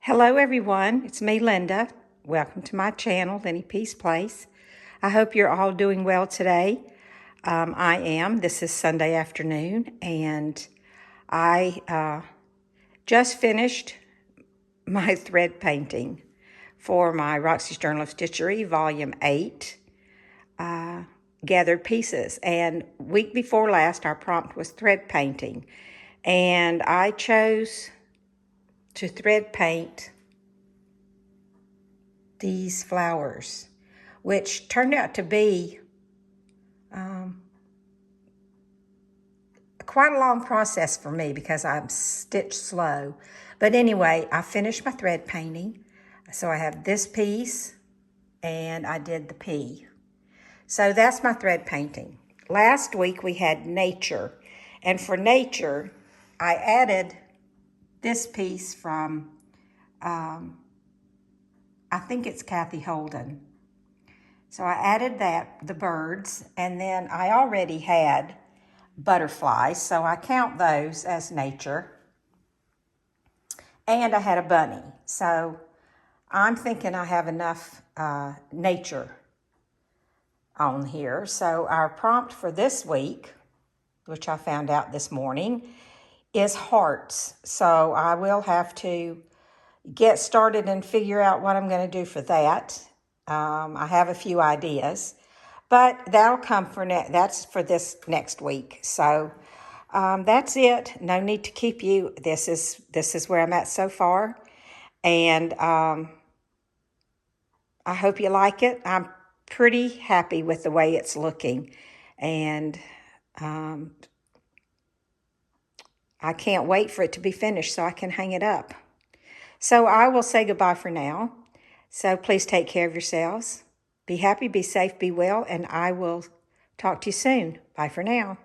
Hello everyone, it's me Linda. Welcome to my channel, Lenny Peace Place. I hope you're all doing well today. I am. This is Sunday afternoon and I just finished my thread painting for my Roxy's Journal of Stitchery Volume 8 Gathered Pieces. And week before last our prompt was thread painting, and I chose to thread paint these flowers, which turned out to be quite a long process for me because I'm stitch slow. But anyway, I finished my thread painting. So I have this piece and I did the pea. So that's my thread painting. Last week we had nature, and for nature I added this piece from I think it's Kathy Holden. So I added that, the birds, and then I already had butterflies, so I count those as nature. And I had a bunny. So I'm thinking I have enough nature on here. So our prompt for this week, which I found out this morning, is hearts. So I will have to get started and figure out what I'm going to do for that. I have a few ideas, but that'll come for that's for this next week. So that's it. No need to keep you. This is where I'm at so far, and I hope you like it. I'm pretty happy with the way it's looking, and I can't wait for it to be finished so I can hang it up. So I will say goodbye for now. So please take care of yourselves. Be happy, be safe, be well, and I will talk to you soon. Bye for now.